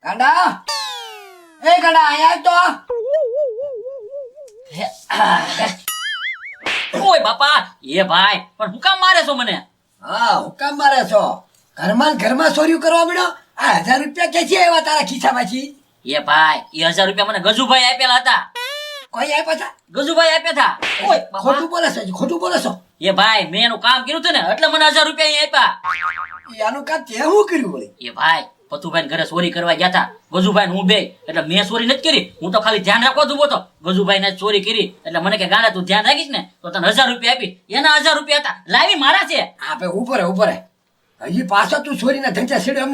ગાંડા એ ગાંડા આયા તો ઓય બાપા એ ભાઈ પણ હું કામ મારે છો મને? હા હુકામ મારે છો ઘરમાં ચોર્યું કરવા મળ્યો આ 1000 રૂપિયા ક્યાંથી આવ્યા તારા ખિસ્સામાંથી એ ભાઈ એ 1000 રૂપિયા મને ગજુભાઈ આપેલા હતા. કોઈ આપ્યા હતા ગજુભાઈ આપ્યા હતા. ઓય બાપા. ખોટું બોલે છો એ ભાઈ મેં એનું કામ કર્યું હતું ને એટલે મને 1000 રૂપિયા આપ્યા. આનું કામ તે હું કર્યું વળી એ ભાઈ પતુભાઈ ઘરે ચોરી કરવા ગયા હતા ગજુભાઈ હું બે એટલે મેં ચોરી નથી કરી. હું તો ખાલી ધ્યાન રાખવા દઉં તો ગજુભાઈ ને ચોરી કરી એટલે મને કે ગાંડા તું ધ્યાન રાખીશ ને તો તને 1000 રૂપિયા આપી. એના 1000 રૂપિયા હતા લાવી મારા છે. આપે ઉપર હજી પાછો તું ચોરીના ધંધા છેડ્યો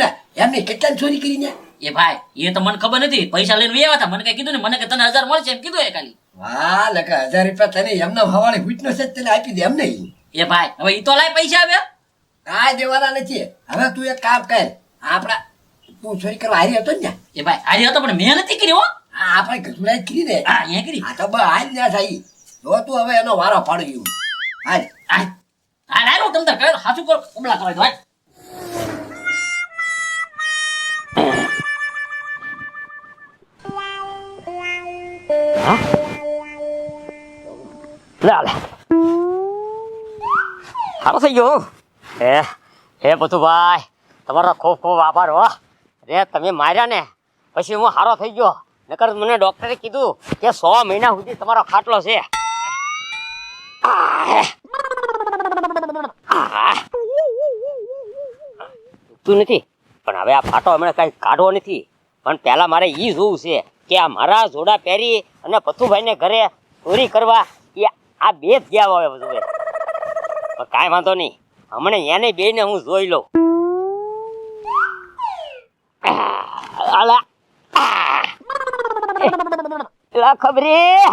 એમને કેટલા ચોરી કરીને એ ભાઈ એ તો મને ખબર નથી પૈસા લઈને આવ્યા હતા મને કઈ કીધું ને મને કે તને 1000 મળશે એમ કીધું એ ખાલી. વાહ લકા 1000 રૂપિયા તને એમના હવાલે વિટનેસ જ તને આપી દે એમ નહીં. એ ભાઈ હવે ઈ તો લાય પૈસા આવ્યા કાંઈ દેવાના નથી. હવે તું એક કામ કર આપડા તું ચોરી કરવા હારી હતો ને એ ભાઈ આજે હતો પણ મેં નથી કરી હો. આપણે ગધુડા જ કરી દે હા અહીંયા કરી આ તો બસ હાલ ના થાય જો તું હવે એનો વારો પાડ્યો હાલ આ આ લાયો તમ તાર કયો હાચું કરો કમલા કરાય ભાઈ. લે હારો થઈ ગયો હે પથુભાઈ તમારો ખૂબ ખૂબ આભાર હો. રે તમે માર્યા ને પછી હું હારો થઈ ગયો નકર મને ડોક્ટરે કીધું કે 100 મહિના સુધી તમારો ખાટલો છે. તું નથી પણ હવે આ ફાટો હમણાં કઈ કાઢવો નથી પણ પહેલા મારે ઈ જોવું છે કે આ મારા જોડા પહેરી અને પથુભાઈને ઘરે ચોરી કરવા એ આ બે જ ગયા આવે બધું પણ કાંઈ વાંધો નહીં હમણાં એને બેને હું જોઈ લઉં. ખબરી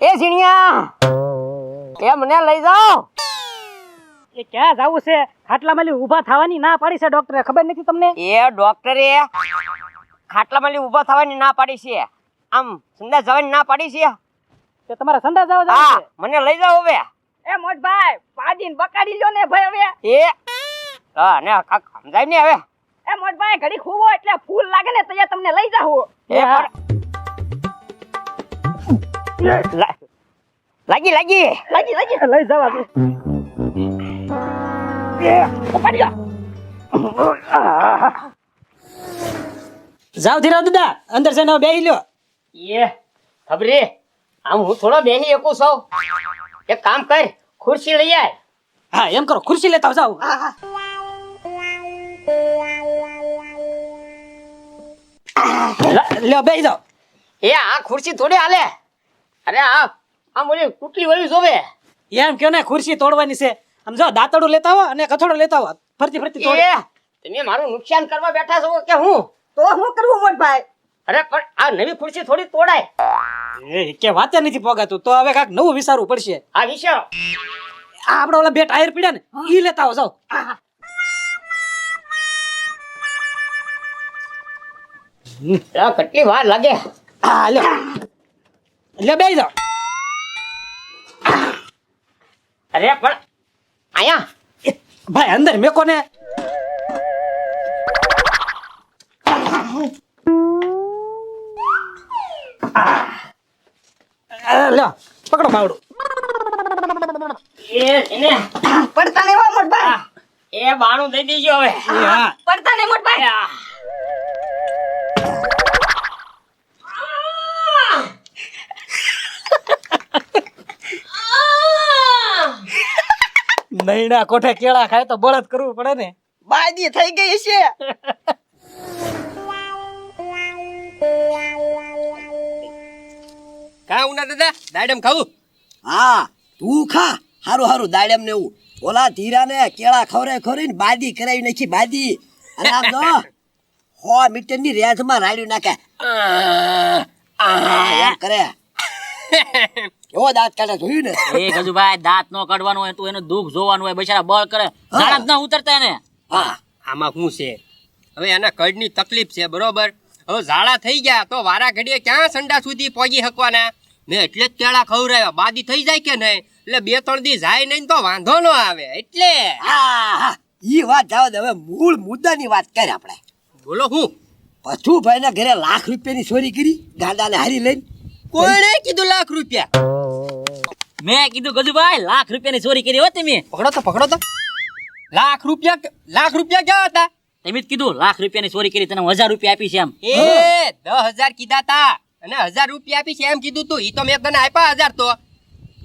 એ ઝીણિયા એ મને લઈ જાઓ. એ ક્યાં જાવું છે? ખાટલામાં ઊભા થવાની ના પાડી છે ડોક્ટરે, ખબર નથી તમને? એ ડોક્ટરે ખાટલામાં ઊભા થવાની ના પાડી છે, આમ સંડાસ જવાની ના પાડી છે. તે તમારા સંડાસ જવા હા જવું છે? મને લઈ જાઓ હવે. એ મોટભાઈ પાડીને બકાડી લ્યો ને ભાઈ હવે. એ હા ને કાક સમજાય ને હવે. એ મોટભાઈ ઘડી ખૂવો એટલે ફૂલ લાગે ને તો તમને લઈ જાવું. લાગી લાગી લાગી લાગી લઈ જવા દે. જાવ ધીરા દાદા અંદર જઈને બેહી લ્યો. એ ખબરે આમ હું થોડો બેહી એકું છું. એક કામ કર ખુરશી લઈ આય. હા એમ કરો ખુરશી લેતા જાવ. લ્યો બેહી જાવ. એ આ ખુરશી થોડી હાલે. અરે આ ઓલી ટૂટલી વળી જોવે. એમ કયો ને ખુરશી તોડવાની છે. આમ જો દાંતડું લેતા આવો અને કથોડો લેતા આવો ફરતી ફરતી તોડે. તમે મારું નુકસાન કરવા બેઠા છો કે હું? તો શું કરવું મોટભાઈ? અરે પણ આ નવી ખુરશી થોડી તોડાય. એ કે વાતે નથી પોગાતું તો હવે કાક નવું વિચારવું પડશે. આ વિચારો આ આપડા ઓલા બે ટાયર પીડ્યા ને ઈ લેતા આવો જાવ. કેટલી વાર લાગે. હા લ્યો લ્યો બેહી જાવ. અરે પણ આયા ભાઈ અંદર મેકો ને. લ્યો પકડો બાવડું. એને પડતા નહીં મોટભાઈ. એ બાણું દઈ દેજો હવે. હા પડતા નહીં મોટભાઈ. નૈણા કોઠે કેળા ખાય તો બળદ કરવું પડે ને. બાદી થઈ ગઈ છે. કા ઉના દાદા દાડમ ખાવું? હા તું ખા હારું દાડમ ને એવું ઓલા ધીરા ને કેળા ખવરાઈને બાદી કરાવી નાખી બાદી અને આમ જો 100 મીટર ની રેન્જ માં રાડ્યું નાખે એમ કરે એવો દાંત કાઢે જોયું ને. એ ગજુભાઈ દાંત નો કાઢવાનો હોય તું એનું દુઃખ જોવાનું હોય બિચારા બળ કરે દાડા જ ના ઉતરતા એને. હા આમાં શું છે હવે એના કડની તકલીફ છે બરોબર. હવે ઝાડા થઈ ગયા તો વારા ઘડીએ ક્યાં સંડા સુધી પહોંચી શકવાના. મેં એટલે જ કેળા ખવડાવ્યા બાદી થઈ જાય કે નહીં એટલે 2-3 દી જાય નહીં તો વાંધો ન આવે એટલે. હા ઈ વાત જાવ હવે મૂળ મુદ્દાની વાત કરે આપણે. બોલો હું પથુભાઈ ના ઘરે લાખ રૂપિયાની ચોરી કરી ગાંડાને હારી લઈને. કોણે કીધું લાખ રૂપિયા? મેં કીધું ગજુભાઈ લાખ રૂપિયાની ચોરી કરી હો તમે. પકડો તો લાખ રૂપિયા ક્યાં હતા? તમે જ કીધું લાખ રૂપિયાની ચોરી કરી તને 1000 રૂપિયા આપી છે એમ. એ 10,000 કીધા તા અને 1000 રૂપિયા આપી છે એમ કીધું તું. ઈ તો મેં તને આપ્યા 1000 તો.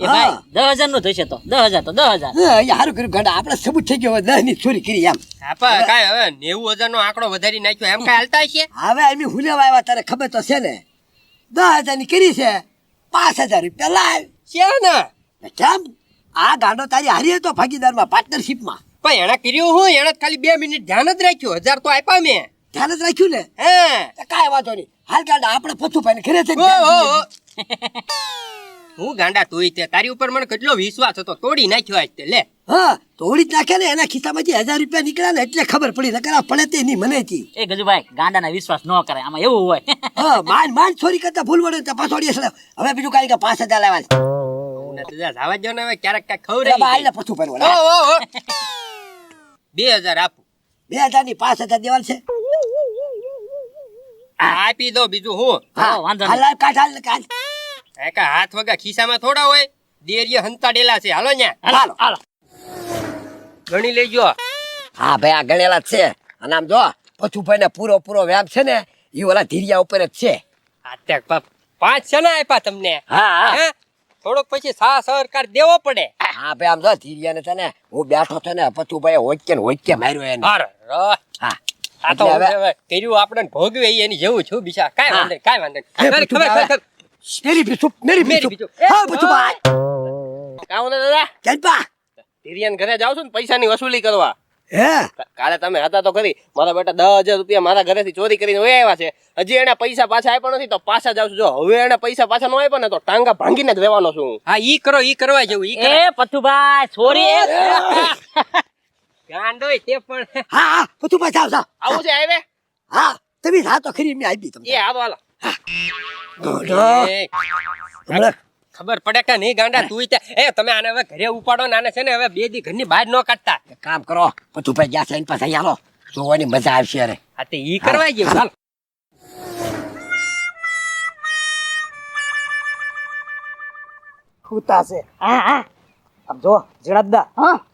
એ ભાઈ 10,000 નો થશે તો 10,000 તો 10,000. હા, એ હારું કર્યું ગાંડા, આપણે સબૂત થઈ ગયો, 10 ની ચોરી કરી એમ. આપા કાંઈ હવે 90,000 નો આંકડો વધારી નાખ્યો એમ કાંઈ હાલતા છે? હવે અમે હુલેવા આવ્યા તારે ખબર તો છે ને, 10,000 ની કરી છે, 5,000 રૂપિયા લાવ. છે ને કેમ આ ગાંડો તારી હારી હતો ભાગીદારમાં, પાર્ટનરશિપમાં. પણ એણે કર્યું હું એણે તો ખાલી 2 મિનિટ ધ્યાન જ રાખ્યું. 1000 તો આપ્યા મેં. ધ્યાન જ રાખ્યું ને, હે કાંઈ વાંધો નહીં. હાલ ગાંડા, આપણે પથુભાઈને ઘરે છે. ઓ હું ગાંડા તુંય તે તારી ઉપર મને કેટલો વિશ્વાસ હતો, તોડી નાખ્યો આજ તે. લે હા, તોડી જ નાખે ને, એના ખિસ્સામાંથી 1000 રૂપિયા નીકળ્યા ને એટલે ખબર પડી, નકર આ પડે તે નહીં મને થી. એ ગજુભાઈ ગાંડાના વિશ્વાસ ન કરાય, આમાં એવું હોય. હા, માંડ ચોરી કરતા ભૂલ વડે તો પાછોડી હશે. હવે બીજું કાંઈ કે 5,000 લેવા છે. ને તું જા જવા દો ને, હવે ક્યારેક કાંઈક એટલે બા ખવડાવી આઈને પથુભાઈ દે. બોલા. 2000 આપું. 2,000 ની 5,000 દેવાલ છે. આપી દો બીજું હું. હા, વાંધો નહીં. હાલ લાવ, કાઢ, હાલ કાઢ. કાકા હાથ વગા ખિસ્સામાં થોડા હોય, દેરીએ હંતાડેલા છે. હાલો ન્યા હાલો હાલો. ગણી લેજો. હા ભાઈ, આ ગણેલા જ છે. અને આમ જો પથુભાઈ ને પૂરો વ્યાપ છે ને, એ ઓલા ધીરિયા ઉપર જ છે. અત્યારે 5 છે ને આપ્યા તમને. હા હે થોડોક પછી સરકાર દેવો પડે. હા ભાઈ, આમ જો ધીરિયા ને તને હું બેઠો તો ને, પથુભાઈ હોચકે માર્યો એને. હા, આ તો એટલે હવે- હવે કર્યું આપણે ભોગવે ઈ એની જેવું છું બિચારા. કાંઈ વાંધો હે, નહીં. પથુભાઈ, ખબર. મેરી પીછું, મેરી પીછું. પીછું. હા પથુભાઈ, કામ દાદા ચાલપા. ધીરિયાન ઘરે જાવ છો ને પૈસાની વસૂલી કરવા. હે કાલે તમે હતા તો ખરી, મારા બેટા 10,000 રૂપિયા મારા ઘરેથી ચોરી કરીને વહી આવ્યા છે. હજી એને પૈસા પાછા આપ્યા નથી તો પાછા જાવ છું. જો હવે એને પૈસા પાછા ન આપ્યા ને તો ટાંગા ભાંગીને જ રહેવાનો છું. હા ઈ કરવા જેવું ઈ કરો. એ પથુભાઈ ચોરી. ગાંડોય તે પણ હા હા, પથુભાઈ જાવ જાવ. આવું છે હવે. હા, તમે હા તો ખરી, મેં આપી તમને. એ હાલો હાલો. એ, હમણાં ખબર પડે કે નહીં ગાંડા તું તમે આને હવે ઘરે ઉપાડો ને આને છે ને હવે 2 દી ઘરની બહાર ન કાઢતા. એક કામ કરો, પથુભાઈ ગયા છે એની પાસે અહીંયા હાલો, જોવાની મજા આવશે. અરે આ તે ઈ કરવા જેવું. ચાલ ખૂતા છે. આમ જો જીણાદા,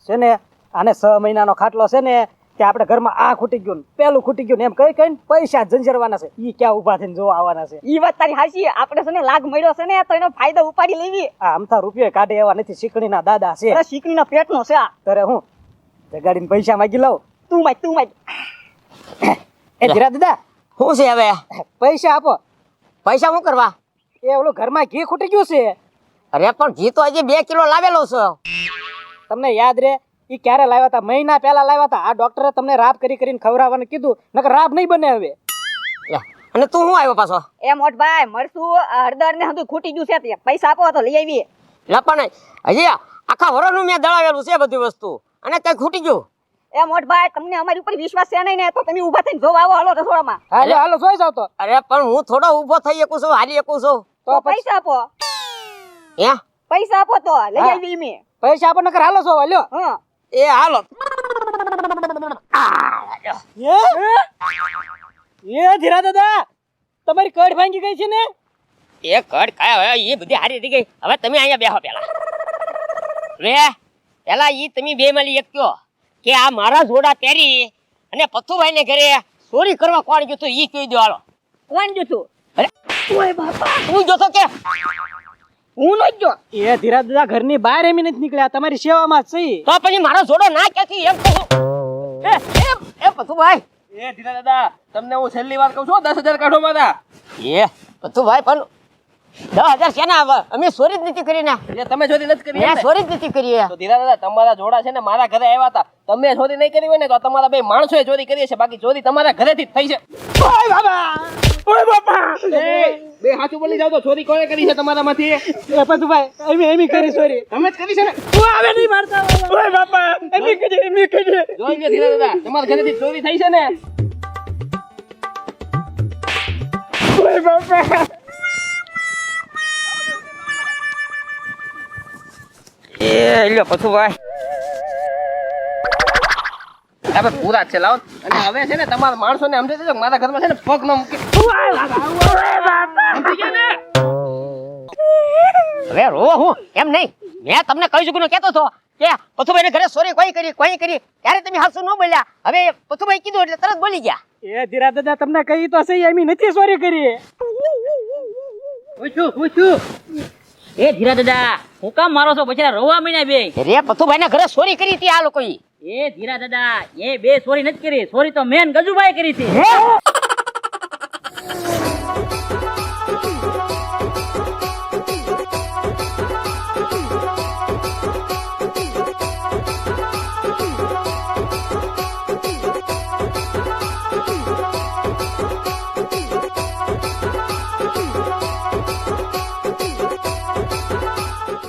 છે ને આને 6 મહિનાનો ખાટલો છે ને, કે આપણે ઘરમાં આ ખૂટી ગયું ને પેલું ખૂટી ગયું ને એમ કઈ કઈ પૈસા ઝંઝરવાના છે. ઈ ક્યાં ઉભા થઈને જોવા આવવાના છે. ઈ વાત તારી હાચી. આપણે છે ને લાગ મળ્યો છે ને તો એનો ફાયદો ઉપાડી લેવી. આ અમથા રૂપિયા કાઢે એવા નથી, શીકણીના દાદા છે. અરે શીકણીના પેટનો છે આ. તારે હું જગાડીને પૈસા માંગી લઉં. તું માય એ ધીરા દાદા, શું છે હવે? પૈસા આપો. પૈસા શું કરવા? એ ઓલું ઘરમાં ઘી ખૂટી ગયું છે. અરે પણ ઘી તો હજી 2 કિલો લાવેલો છે. તમને યાદ રે ઈ ક્યારે લાવ્યા હતા? મહિના પહેલા લાવ્યા હતા. આ ડોક્ટરે તમને રાબ કરીને ખવડાવવાનું કીધું, નકર રાબ નહીં બને હવે. લે, અને તું શું આવ્યો પાછો? એ મોટભાઈ મરસું હળદર ને બધું ખૂટી ગયું છે તે પૈસા આપો તો લઈ આવીએ. લે પણ હજી આખા વરસનું મેં દળાવેલું છે બધી વસ્તુ, અને કઈ ખૂટી ગયું? એ મોટભાઈ તમને અમારી ઉપર વિશ્વાસ છે નહીં ને તો તમે ઊભા થઈને જોવા આવો. હાલો રસોડામાં. હાલો હાલો, જોઈ જાવ તો. અરે પણ હું થોડો ઊભો થઈ શકું છું, હાલી શકું છું. તો પૈસા આપો. હે પૈસા આપો તો લઈ હા. આવી અમે. પૈસા આપો નકર હાલો છો. હાલો. હા એ હાલો. એ ધીરા દાદા, તમારી કડ ભાંગી ગઈ છે ને? એ કડ કાય હવે એ બધી હારી થઈ ગઈ. હવે તમે અહીંયા બેહો પેલા. રે પેલા ઈ તમે બે માલી એક કયો કે આ મારા જોડા પહેરી અને પથુભાઈ ને ઘરે ચોરી કરવા કોણ ગયું તું ઈ કહી દો. હાલો. કોણ જોતું? અરે ઓય બાપા, તું જોતો કે? હું નો જો. એ ધીરા દાદા ઘરની બહાર એમ નથી નીકળ્યા, તમારી સેવામાં જ છે. તો પછી મારો જોડો ના ક્યાંથી એમ કહું. એ પથુભાઈ. એ ધીરા દાદા તમને હું છેલ્લી વાર કહું છું 10,000 કાઢો મારા. એ પથુભાઈ પણ 10,000 શેના આવે? અમે ચોરી જ નથી કરી ને. એટલે તમે ચોરી નથી કરી મેં એમ ને? ચોરી જ નથી કરી. તો ધીરા દાદા તમારા જોડા છે ને મારા ઘરે આવ્યા હતા. તમે ચોરી નહીં કરી હોય ને તો તમારા બે માણસોએ ચોરી કરી છે, બાકી ચોરી તમારા ઘરેથી જ થઈ છે. ઓય બાબા, ઓય બાપા. બે સાચું બોલી જાવ તો ચોરી કોણે કરી છે તમારામાંથી? એ પતુભાઈ એમી કરી સોરી. તમે જ કરી છે ને? હવે નહીં મારતા. ઓય બાપા, એમી કરી. જોઈ લો ધીરા દાદા, તમારા ઘરેથી ચોરી થઈ છે ને? ઓય બાપા. એ લ્યો પથુભાઈ. હવે પૂરા જ છે લાવો અને હવે છે ને તમારા માણસોને સમજાવી દેજો કે મારા ઘરમાં છે ને પગ ન મૂકી સમજી ગયા ને હવે રો હું એમ નહીં મેં તમને કહી ચૂક્યું કહેતો હતો કે પથુભાઈ ઘરે સોરી કોઈ કરી ત્યારે તમે હાસુ ન બોલ્યા હવે પથુભાઈ કીધું એટલે તરત બોલી ગયા એ ધીરા દાદા તમને કહી તો સહી એમ નથી સોરી કરી એ ધીરા દાદા હું કામ મારો છો બચારા રોવા મહિના બે રે પથુભાઈ ઘરે સોરી કરી હતી આ લોકોએ એ ધીરા દાદા એ બે સોરી નથી કરી સોરી તો મેન ગજુભાઈ કરી હતી હે